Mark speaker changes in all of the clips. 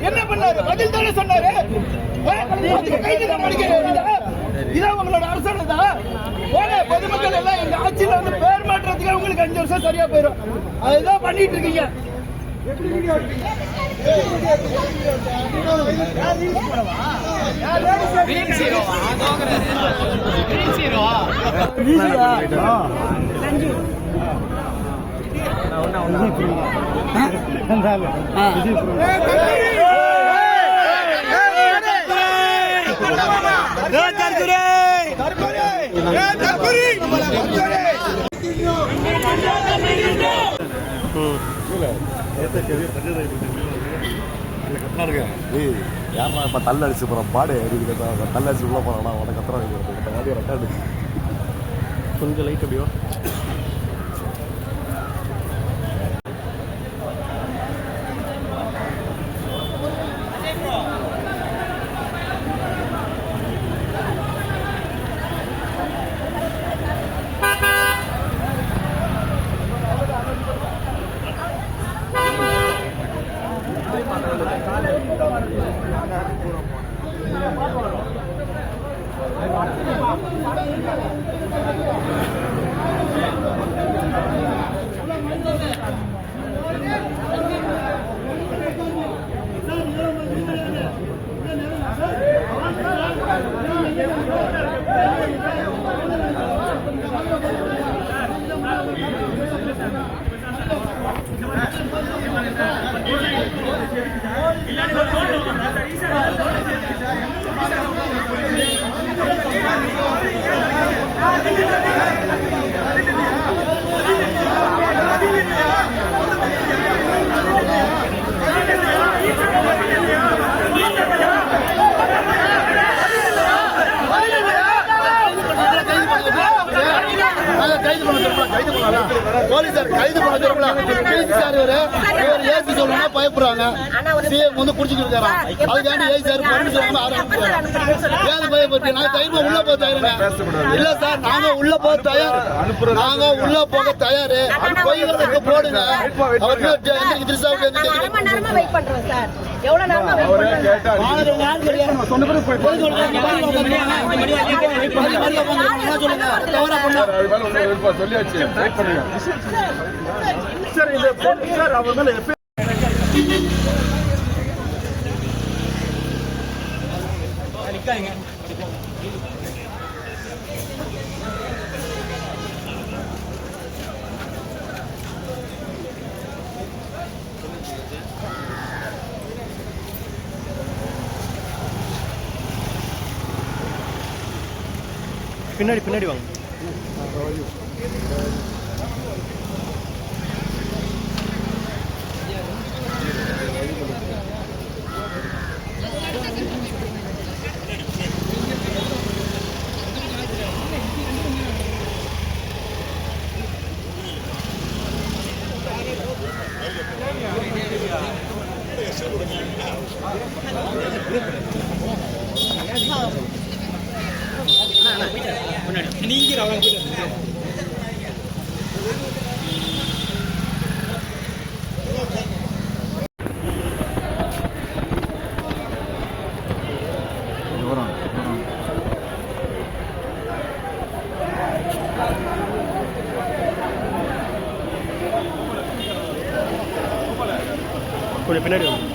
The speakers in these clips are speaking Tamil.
Speaker 1: என்ன பண்ணாரு? பதில் தானே சொன்னாரு. இதான் உங்களோட அரசாங்கம் தான். பொதுமக்கள் எல்லாம் எங்க ஆட்சியில வந்து பேர் மாற்றத்துக்கு உங்களுக்கு 5 வருஷம் சரியா போயிடும். அதுதான் பண்ணிட்டு இருக்கீங்க.
Speaker 2: யாரா இப்ப தள்ள அடிச்சு போறோம் பாடு தள்ள அடிச்சு உள்ள போறானா உனக்கு கத்துறாங்க ரெக்கார்டு கொஞ்சம் லைட் அப்படியோ
Speaker 1: போலீசார் கைது பண்ண சார் இவர் ஏசி சொல்லணும்னா பயப்படுறாங்க. சிஎம் வந்து குடிச்சுட்டு இருக்காங்க. அதுக்காண்டி ஏசி சார் பர்மிஷன் ஆரம்பிச்சாங்க. ஏன் பயப்பட்டு நாங்க கைது உள்ள போக தயாருங்க. இல்ல சார் நாங்க உள்ள போக தயார். நாங்க உள்ள போக தயாரு. போய்கிறதுக்கு போடுங்க. அவருக்கு
Speaker 2: சொல்லியாச்சு.
Speaker 1: சார் இந்த சார் அவர் மேல
Speaker 2: பின்னாடி பின்னாடி வாங்க. கொஞ்சம் பின்னாடி வாங்க.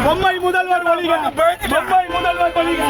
Speaker 1: பொம்மை முதல்வர் ஒழிக. பொம்மை முதல்வர் ஒழிக.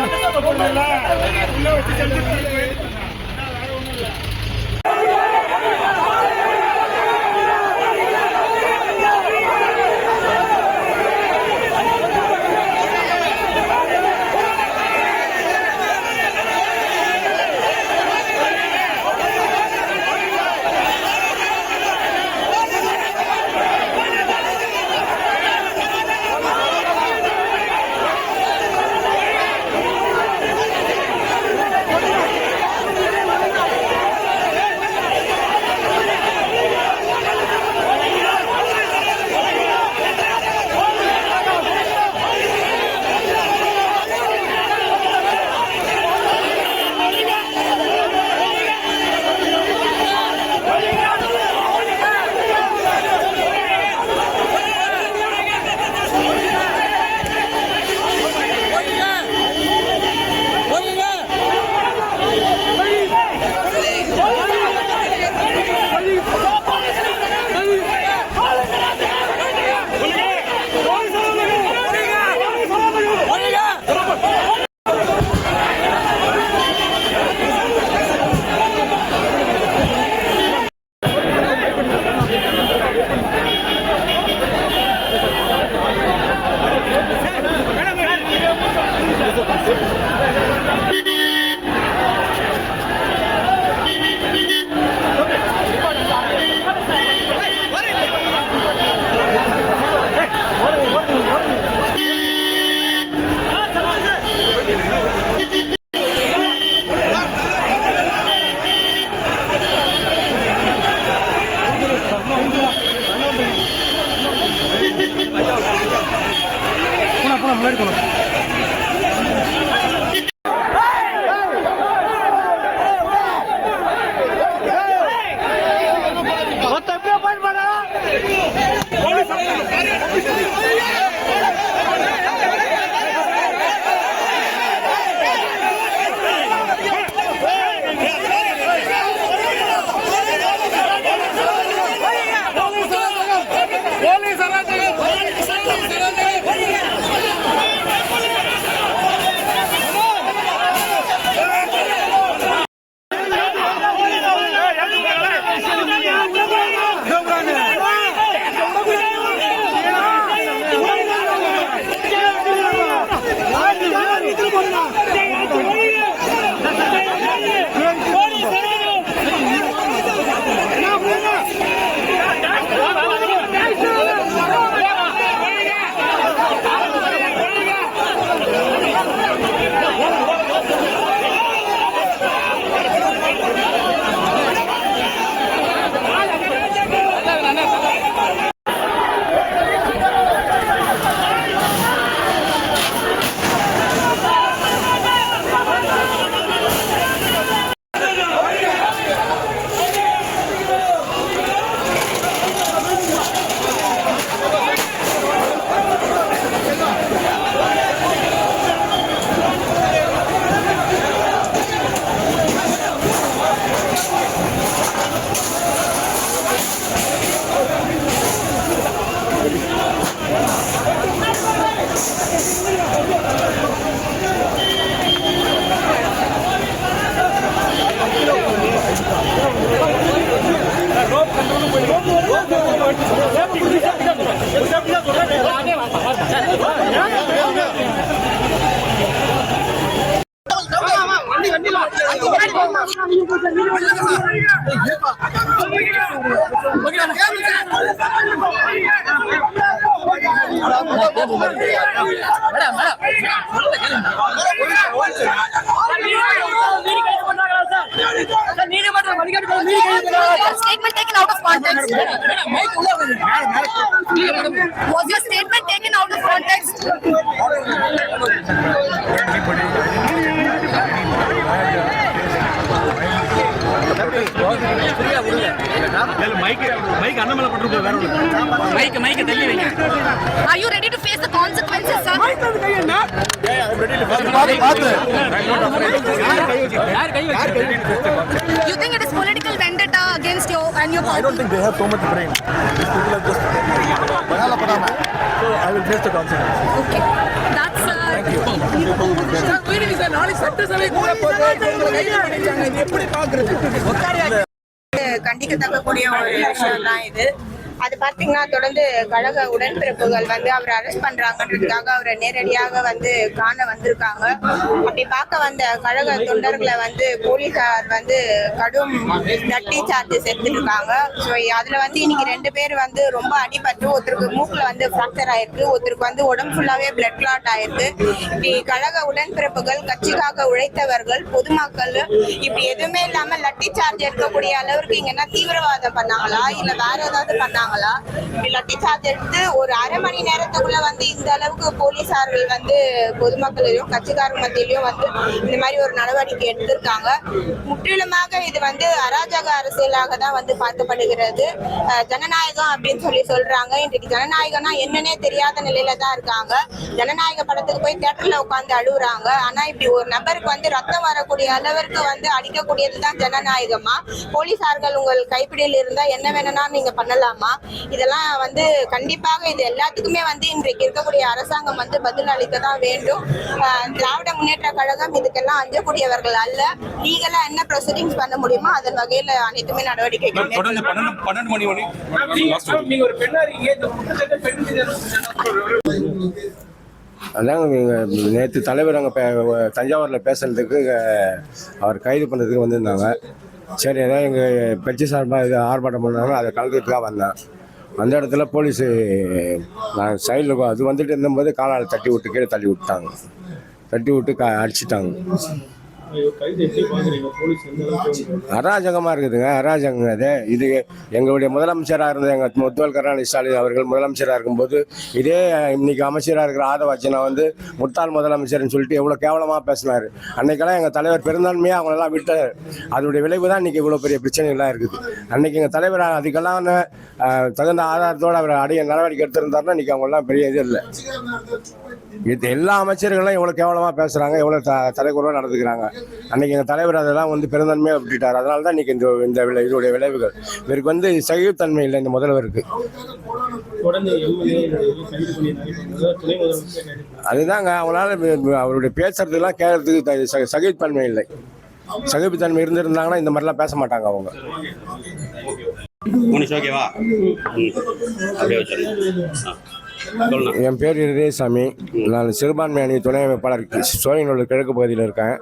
Speaker 3: Statement taken out of context. Was your statement taken out of context? Are you ready to face the consequences, sir? You think it is political vendetta against you and your party?
Speaker 2: I don't think they have so much brain. These people are just. So I will face the consequences.
Speaker 3: Okay. That's
Speaker 4: கண்டிக்கத்தக்கக்கூடிய ஒரு விஷயம் தான் இது. அது பார்த்தீங்கன்னா தொடர்ந்து கழக உடன்பிறப்புகள் வந்து அவரை அரெஸ்ட் பண்றாங்கன்றதுக்காக அவரை நேரடியாக வந்து காண வந்திருக்காங்க. அப்படி பார்க்க வந்த கழக தொண்டர்களை வந்து போலீசார் வந்து கடும் லட்டி சார்ஜஸ் எடுத்துருக்காங்க. ஸோ அதுல வந்து இன்னைக்கு 2 பேர் வந்து ரொம்ப அடிபட்டு, ஒருத்தருக்கு மூக்குல வந்து ஃப்ராக்சர் ஆயிருக்கு, ஒருத்தருக்கு வந்து உடம்பு ஃபுல்லாவே பிளட் கிளாட் ஆயிருக்கு. இப்படி கழக உடன்பிறப்புகள், கட்சிக்காக உழைத்தவர்கள், பொதுமக்கள் இப்படி எதுவுமே இல்லாம லட்டி சார்ஜ் எடுக்கக்கூடிய அளவுக்கு இங்க என்ன தீவிரவாதம் பண்ணாங்களா இல்ல வேற ஏதாவது பண்ணாங்களா? லட்டி சார்ஜ் எடுத்து ஒரு அரை மணி நேரத்துக்குள்ள வந்து இந்த அளவுக்கு போலீசார்கள் வந்து பொதுமக்களிலும் கட்சிக்காரர் மத்தியிலும் வந்து இந்த மாதிரி ஒரு நடவடிக்கை எடுத்திருக்காங்க. முற்றிலுமாக இது வந்து அராஜக அரசியலாக தான் வந்து பார்க்கப்படுகிறது. ஜனநாயகம் அப்படின்னு சொல்றாங்க. இன்றைக்கு ஜனநாயகம்னா என்னன்னே தெரியாத நிலையில தான் இருக்காங்க. ஜனநாயக படத்துக்கு போய் தியேட்டர்ல உட்காந்து அழுகுறாங்க. ஆனா இப்படி ஒரு நபருக்கு வந்து ரத்தம் வரக்கூடிய அளவிற்கு வந்து அடிக்கக்கூடியதுதான் ஜனநாயகமா? போலீசார்கள் உங்கள் கைப்பிடியில் இருந்தா என்ன வேணும்னா நீங்க பண்ணலாமா? இதெல்லாம் வந்து கண்டிப்பாக இது எல்லாத்துக்குமே வந்து இன்றைக்கு இருக்கக்கூடிய அரசாங்கம் வந்து பதில் அளிக்க தான் வேண்டும். திராவிட முன்னேற்ற கழகம் இதுக்கெல்லாம் அஞ்சக்கூடியவர்கள் அல்ல. லீகலா என்ன ப்ரொசீடிங்ஸ் பண்ண முடியுமோ அதன் வகையில அனைத்துமே நடவடிக்கைகள்
Speaker 5: அதாங்க நேற்று தலைவர் அங்கே தஞ்சாவூரில் பேசுறதுக்கு அவர் கைது பண்ணுறதுக்கு வந்திருந்தாங்க. சரி, ஏதாவது எங்கள் கட்சி சார்பாக இது ஆர்ப்பாட்டம் பண்ணாங்க, அதை கலந்துட்டுதான் வந்தேன். அந்த இடத்துல போலீஸு நான் சைடில் அது வந்துட்டு இருந்தபோது காலால் தட்டி விட்டு கீழே தள்ளி விட்டாங்க. தட்டி விட்டு அடிச்சிட்டாங்க. அராஜகமாக இருக்குதுங்க, அராஜகங்க அது. இது எங்களுடைய முதலமைச்சராக இருந்த எங்கள் முத்துவேல் கருணாநிதி ஸ்டாலின் அவர்கள் முதலமைச்சராக இருக்கும்போது இதே இன்னைக்கு அமைச்சராக இருக்கிற ஆதவாச்சனா வந்து முட்டாள் முதலமைச்சர்னு சொல்லிட்டு எவ்வளோ கேவலமாக பேசினார். அன்னைக்கெல்லாம் எங்கள் தலைவர் பெருந்தான்மையாக அவங்களெல்லாம் விட்டார். அதனுடைய விளைவு தான் இன்றைக்கி இவ்வளோ பெரிய பிரச்சனைகள்லாம் இருக்குது. அன்றைக்கி எங்கள் தலைவர் அதுக்கெல்லாம் தகுந்த ஆதாரத்தோடு அவர் அடைய நடவடிக்கை எடுத்திருந்தாருன்னா இன்றைக்கி அவங்களாம் பெரிய இது இல்லை. இது எல்லா அமைச்சர்களும் எவ்வளோ கேவலமாக பேசுகிறாங்க, எவ்வளோ தலைக்குறவாக நடந்துக்கிறாங்க. அன்றைக்கி எங்கள் தலைவர் அதெல்லாம் வந்து பெருந்தன்மையாக விட்டுட்டார். அதனால தான் இன்றைக்கி இந்த இதோடைய விளைவுகள். இவருக்கு வந்து சகிப்புத்தன்மை இல்லை இந்த முதல்வருக்கு. அதுதாங்க அவங்களால அவருடைய பேசுறதுலாம் கேட்கறதுக்கு சகிப்புத்தன்மை இல்லை. சகிப்புத்தன்மை இருந்திருந்தாங்கன்னா இந்த மாதிரிலாம் பேச மாட்டாங்க அவங்க. என் பேர் இருதயசாமி. நான் சிறுபான்மை அணி துணை அமைப்பாளர் சோழிங்கநல்லூர் கிழக்கு பகுதியில் இருக்கேன்.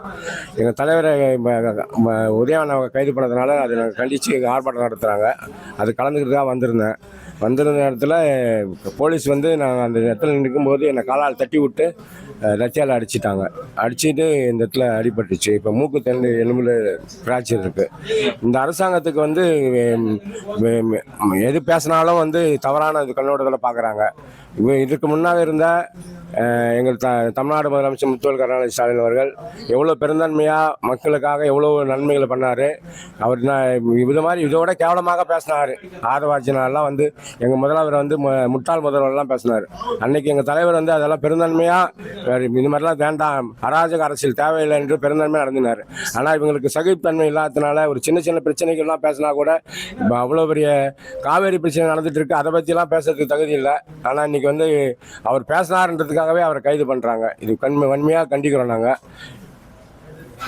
Speaker 5: எங்கள் தலைவரை உதயவனை கைது பண்ணதுனால அதை நாங்கள் கண்டித்து ஆர்ப்பாட்டம் நடத்துகிறாங்க. அது கலந்துக்கிறதுக்காக வந்திருந்த இடத்துல போலீஸ் வந்து நான் அந்த இடத்துல நிற்கும்போது என்னை காலால் தட்டி விட்டு லத்தியால் அடிச்சிட்டாங்க. அடிச்சுட்டு இந்த இடத்துல அடிபட்டுச்சு. இப்போ மூக்கு தண்டு எலும்புல ஃப்ராக்சர் இருக்குது. இந்த அரசாங்கத்துக்கு வந்து எது பேசினாலும் வந்து தவறான கண்ணோட்டத்தில் பார்க்குறாங்க. இதுக்கு முன்னாக இருந்த எங்கள் தமிழ்நாடு முதலமைச்சர் முத்துவேல் கருணாநிதி ஸ்டாலின் அவர்கள் எவ்வளோ பெருந்தன்மையாக மக்களுக்காக எவ்வளோ நன்மைகளை பண்ணார். அவர் இது மாதிரி இதோட கேவலமாக பேசினார். ஆதவார்ஜினாலாம் வந்து எங்கள் முதல்வர் வந்து முட்டாள் முதல்வர்லாம் பேசினார். அன்னைக்கு எங்கள் தலைவர் வந்து அதெல்லாம் பெருந்தன்மையாக இது மாதிரிலாம் வேண்டாம், அராஜக அரசியல் தேவையில்லை என்று பெருந்தன்மையாக நடந்தினார். ஆனால் இவங்களுக்கு சகிப்புத்தன்மை இல்லாததுனால ஒரு சின்ன சின்ன பிரச்சனைகள்லாம் பேசினா கூட இப்போ அவ்வளோ பெரிய காவேரி பிரச்சனை நடந்துட்டு இருக்கு, அதை பற்றிலாம் பேசுறதுக்கு தகுதி இல்லை. ஆனால் இன்னைக்கு வந்து அவர் பேசினார்ன்றதுக்காகவே அவரை கைது பண்ணுறாங்க. இது வன்மையாக கண்டிக்கிறோம் நாங்கள்.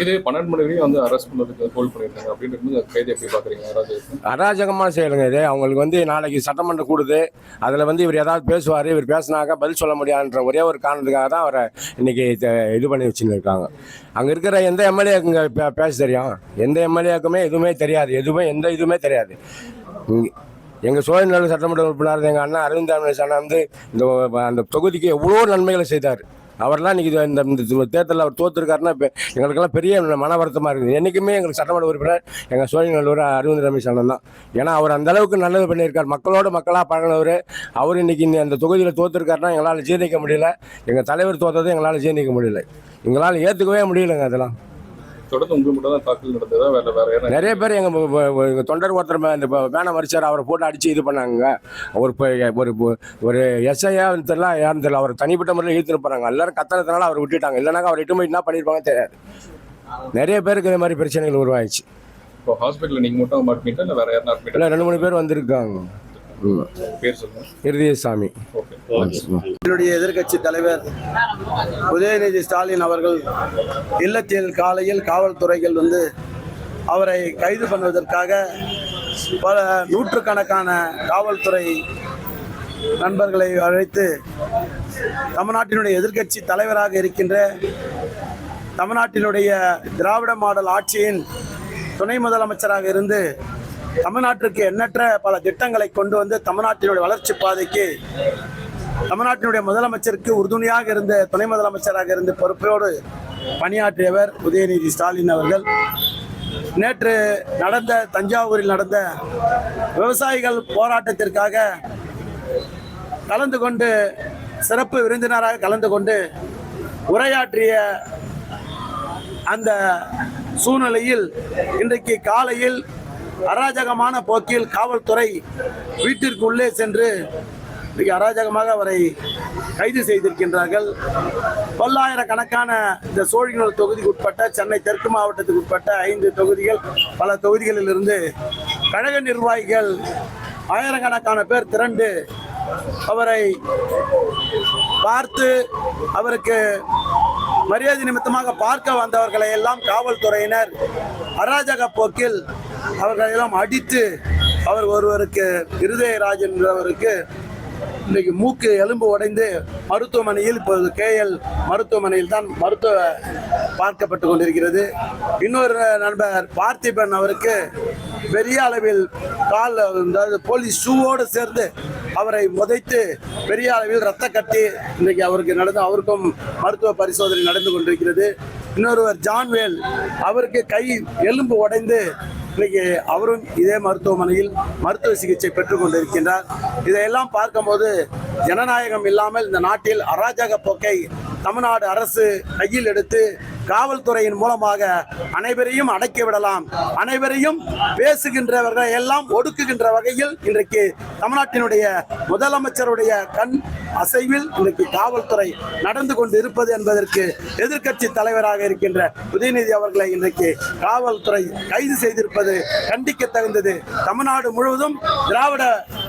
Speaker 2: இது 12 மணி வரையும் வந்து அரெஸ்ட் பண்ணுறதுக்கு ஹோல்ட் பண்ணியிருக்காங்க. அப்படின்னு கைது எப்படி பார்க்குறீங்க?
Speaker 5: அராஜகமாக செய்யலுங்க இது. அவங்களுக்கு வந்து நாளைக்கு சட்டமன்றம் கூடுது, அதில் வந்து இவர் ஏதாவது பேசுவார், இவர் பேசினாக்க பதில் சொல்ல முடியாதுன்ற ஒரே ஒரு காரணத்துக்காக தான் அவரை இன்னைக்கு இது பண்ணி வச்சுன்னு இருக்காங்க. அங்கே இருக்கிற எந்த எம்எல்ஏக்குங்க பேச தெரியும்? எந்த எம்எல்ஏக்குமே எதுவுமே தெரியாது, எந்த இதுவுமே தெரியாது. எங்கள் சோழநல்லூர் சட்டமன்ற உறுப்பினர் எங்கள் அண்ணா அரவிந்த் அண்ணா வந்து அந்த தொகுதிக்கு எவ்வளோ நன்மைகளை செய்தார். அவர்லாம் இன்றைக்கி இந்த தேர்தலில் அவர் தோற்றுருக்காருன்னா இப்போ எங்களுக்கெல்லாம் பெரிய மன வருத்தமாக இருக்குது. என்றைக்குமே எங்களுக்கு சட்டமன்ற உறுப்பினர் எங்கள் சோழநல்லூர் அரவிந்த் ரமேஷ் அண்ணன் தான். ஏன்னா அவர் அந்தளவுக்கு நல்லது பண்ணியிருக்கார், மக்களோடு மக்களாக பழகினவர். அவர் இன்றைக்கி அந்த தொகுதியில் தோற்றுருக்காருன்னா எங்களால் ஜீர்ணிக்க முடியல. எங்கள் தலைவர் தோற்றதை எங்களால் ஜீர்ணிக்க முடியல, எங்களால் ஏற்றுக்கவே முடியலைங்க. அதெல்லாம்
Speaker 2: தொடர்ந்து உங்களுக்கு மட்டும் தான் தாக்கல் நடந்ததா? வேற
Speaker 5: நிறைய பேர் எங்கள் தொண்டர் ஒருத்தர் இந்த வேனை மறிச்சார், அவரை போட்டு அடித்து இது பண்ணாங்க. ஒரு எஸ்ஐயா தெரியல, யாரும் தெரியல, அவர் தனிப்பட்ட முறையில் இழுத்துட்டு போகிறாங்க. எல்லாரும் கத்தனத்தினால அவர் விட்டுட்டாங்க. இல்லைனாக்கா அவர் எட்டு என்ன பண்ணியிருப்பாங்க தெரியாது. நிறைய பேருக்கு இதே மாதிரி பிரச்சனைகள் உருவாயிடுச்சு.
Speaker 2: இப்போ ஹாஸ்பிட்டலில் நீங்கள் மட்டும் மாட்டிட்டா இல்லை வேற யாரும் அட்மிட்?
Speaker 5: இல்லை, 2-3 பேர் வந்திருக்காங்க.
Speaker 2: பேர் சொல்லுங்கள்.
Speaker 5: இருதயசாமி.
Speaker 6: என்னுடைய எதிர்க்கட்சி தலைவர் உதயநிதி ஸ்டாலின் அவர்கள் இல்லத்தில் காலையில் காவல்துறைகள் வந்து அவரை கைது பண்ணுவதற்காக பல நூற்றுக்கணக்கான காவல்துறை நண்பர்களை அழைத்து தமிழ்நாட்டினுடைய எதிர்க்கட்சி தலைவராக இருக்கின்ற தமிழ்நாட்டினுடைய திராவிட மாடல் ஆட்சியின் துணை முதலமைச்சராக இருந்து தமிழ்நாட்டிற்கு எண்ணற்ற பல திட்டங்களை கொண்டு வந்து தமிழ்நாட்டினுடைய வளர்ச்சி பாதைக்கு தமிழ்நாட்டினுடைய முதலமைச்சருக்கு உறுதுணையாக இருந்த துணை முதலமைச்சராக இருந்து பொறுப்போடு பணியாற்றியவர் உதயநிதி ஸ்டாலின் அவர்கள். நேற்று நடந்த தஞ்சாவூரில் நடந்த விவசாயிகள் போராட்டத்திற்காக கலந்து கொண்டு சிறப்பு விருந்தினராக கலந்து கொண்டு உரையாற்றிய அந்த சூழ்நிலையில் இன்றைக்கு காலையில் அராஜகமான போக்கில் காவல்துறை வீட்டிற்கு உள்ளே சென்று அராஜகமாக அவரை கைது செய்திருக்கின்றார்கள். பல்லாயிரக்கணக்கான இந்த சோழிங்கநல்லூர் தொகுதிக்கு உட்பட்ட சென்னை தெற்கு மாவட்டத்துக்கு உட்பட்ட 5 தொகுதிகள், பல தொகுதிகளில் இருந்து கழக நிர்வாகிகள் ஆயிரக்கணக்கான பேர் திரண்டு அவரை பார்த்து அவருக்கு மரியாதை நிமித்தமாக பார்க்க வந்தவர்களை எல்லாம் காவல்துறையினர் அராஜக போக்கில் அவர்களெல்லாம் அடித்து அவர் ஒருவருக்கு இருதயராஜ் என்றவருக்கு இன்றைக்கு மூக்கு எலும்பு உடைந்து மருத்துவமனையில் இப்போது KL மருத்துவமனையில் தான் மருத்துவ பார்க்கப்பட்டு கொண்டிருக்கிறது. இன்னொரு நண்பர் பார்த்திபன் அவருக்கு பெரிய அளவில் கால், அதாவது போலீஸ் ஷூவோடு சேர்ந்து அவரை உதைத்து பெரிய அளவில் ரத்த கட்டி இன்றைக்கு அவருக்கும் மருத்துவ பரிசோதனை நடந்து கொண்டிருக்கிறது. இன்னொருவர் ஜான்வேல், அவருக்கு கை எலும்பு உடைந்து இன்னைக்கு அவரும் இதே மருத்துவமனையில் மருத்துவ சிகிச்சை பெற்றுக் கொண்டிருக்கின்றார். இதையெல்லாம் பார்க்கும்போது ஜனநாயகம் இல்லாமல் இந்த நாட்டில் அராஜக போக்கை தமிழ்நாடு அரசு கையில் எடுத்து காவல்துறையின் மூலமாக அனைவரையும் அடக்கி விடலாம், அனைவரையும் பேசுகின்றவர்கள் எல்லாம் ஒடுக்குகின்ற வகையில் இன்றைக்கு தமிழ்நாட்டினுடைய முதலமைச்சருடைய கண் அசைவில் இன்றைக்கு காவல்துறை நடந்து கொண்டு இருப்பது என்பதற்கு எதிர்க்கட்சி தலைவராக இருக்கின்ற உதயநிதி அவர்களை இன்றைக்கு காவல்துறை கைது செய்திருப்பது கண்டிக்க தகுந்தது. தமிழ்நாடு முழுவதும் திராவிட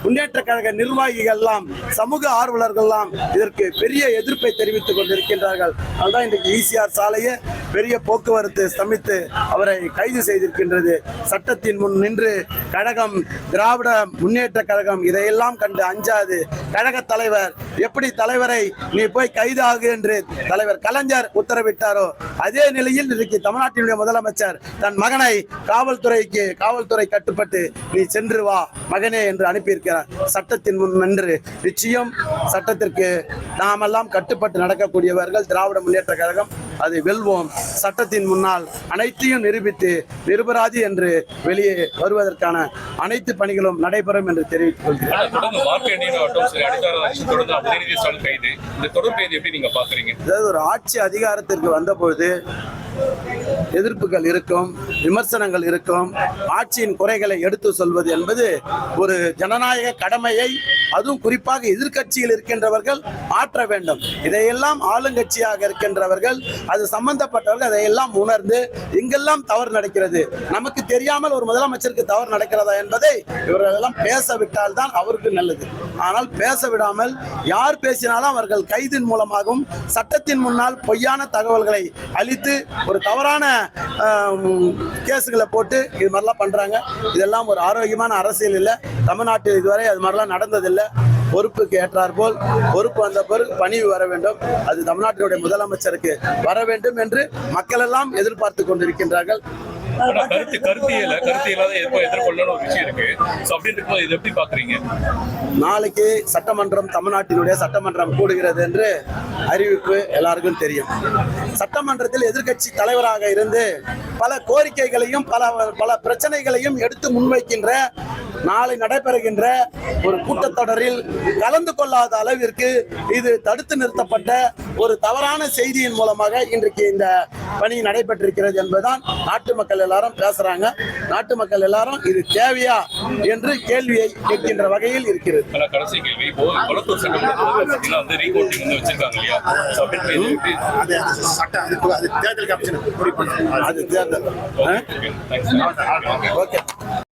Speaker 6: முன்னேற்ற கழக நிர்வாகிகள் எல்லாம், சமூக ஆர்வலர்கள் எல்லாம் இதற்கு பெரிய எதிர்ப்பை தெரிவித்துக் கொண்டிருக்கின்றார்கள். அதுதான் இன்றைக்கு ஈசிஆர் சாலையை பெரிய போக்குவரத்து ஸ்தம்பித்து அவரை கைது செய்திருக்கின்றது. சட்டத்தின் முன் நின்று கழகம், திராவிட முன்னேற்ற கழகம் இதையெல்லாம் கண்டு அஞ்சாது. கழக தலைவர் எப்படி தலைவரை நீ போய் கைது ஆகு என்று தலைவர் கலைஞர் உத்தரவிட்டாரோ அதே நிலையில் இன்றைக்கு தமிழ்நாட்டினுடைய முதலமைச்சர் தன் மகனை காவல்துறை கட்டுப்பட்டு நீ சென்று வா மகனே என்று அனுப்பியிருக்கிறார். சட்டத்தின் முன் நின்று நிச்சயம் சட்டத்திற்கு நாமெல்லாம் கட்டுப்பட்டு நடக்கக்கூடியவர்கள் திராவிட முன்னேற்ற கழகம். அதை வெல்வோம். சட்டத்தின் முன்னால் அனைத்தையும் நிரூபித்து நிரபராதி என்று வெளியே வருவதற்கான அனைத்து பணிகளும் நடைபெறும் என்று தெரிவித்துக் கொள்கிறேன். அதாவது ஒரு ஆட்சி அதிகாரத்திற்கு வந்தபொழுது எதிர்ப்புகள் இருக்கும், விமர்சனங்கள் இருக்கும். ஆட்சியின் குறைகளை எடுத்து சொல்வது என்பது ஒரு ஜனநாயக கடமையை, அதுவும் குறிப்பாக எதிர்க்கட்சியில் இருக்கின்றவர்கள் ஆற்ற வேண்டும். இதையெல்லாம் ஆளுங்கட்சியாக இருக்கின்றவர்கள், அது சம்பந்தப்பட்டவர்கள் அதையெல்லாம் உணர்ந்து எங்கெல்லாம் தவறு நடக்கிறது, நமக்கு தெரியாமல் ஒரு முதலமைச்சருக்கு தவறு நடக்கிறதா என்பதை இவர்கள் எல்லாம் பேச விட்டால் தான் அவருக்கு நல்லது. ஆனால் பேச விடாமல் யார் பேசினாலும் அவர்கள் கைதின் மூலமாகவும் சட்டத்தின் முன்னால் பொய்யான தகவல்களை அளித்து ஒரு தவறான கேஸுகளை போட்டு இது மாதிரிலாம் பண்றாங்க. இதெல்லாம் ஒரு ஆரோக்கியமான அரசியல் இல்லை. தமிழ்நாட்டில் இதுவரை அது மாதிரிலாம் நடந்ததில்லை. பொறுப்புக்கு ஏற்றார் போல் பொறுப்பு வந்த பிறகு பணிவு வர வேண்டும். அது தமிழ்நாட்டினுடைய முதலமைச்சருக்கு வர வேண்டும் என்று மக்கள் எல்லாம் எதிர்பார்த்து கொண்டிருக்கின்றார்கள். நாளைக்கு சட்டமன்றம், தமிழ்நாட்டினுடைய சட்டமன்றம் கூடுகிறது என்று அறிவிப்பு எல்லாருக்கும் தெரியும். சட்டமன்றத்தில் எதிர்க்கட்சி தலைவராக இருந்து பல கோரிக்கைகளையும் பல பிரச்சனைகளையும் எடுத்து முன்வைக்கின்ற, நாளை நடைபெறுகின்ற ஒரு கூட்டத்தொடரில் கலந்து கொள்ளாத அளவிற்கு இது தடுத்து நிறுத்தப்பட்ட ஒரு தவறான செய்தியின் மூலமாக இன்றைக்கு இந்த பணி நடைபெற்றிருக்கிறது என்பதுதான் நாட்டு மக்கள் எல்லாரும் பேசுறாங்க. நாட்டு மக்கள் எல்லாரும் இது தேவையா என்று கேள்வியை கேட்கின்ற வகையில் இருக்கிறது.
Speaker 7: கடைசி கேள்வி, கொளத்தூர் சட்டமன்றத்தில் வந்து ரீகவுண்டிங் வந்து வச்சிருக்காங்க இல்லையா?
Speaker 6: அது தேர்தல். ஓகே.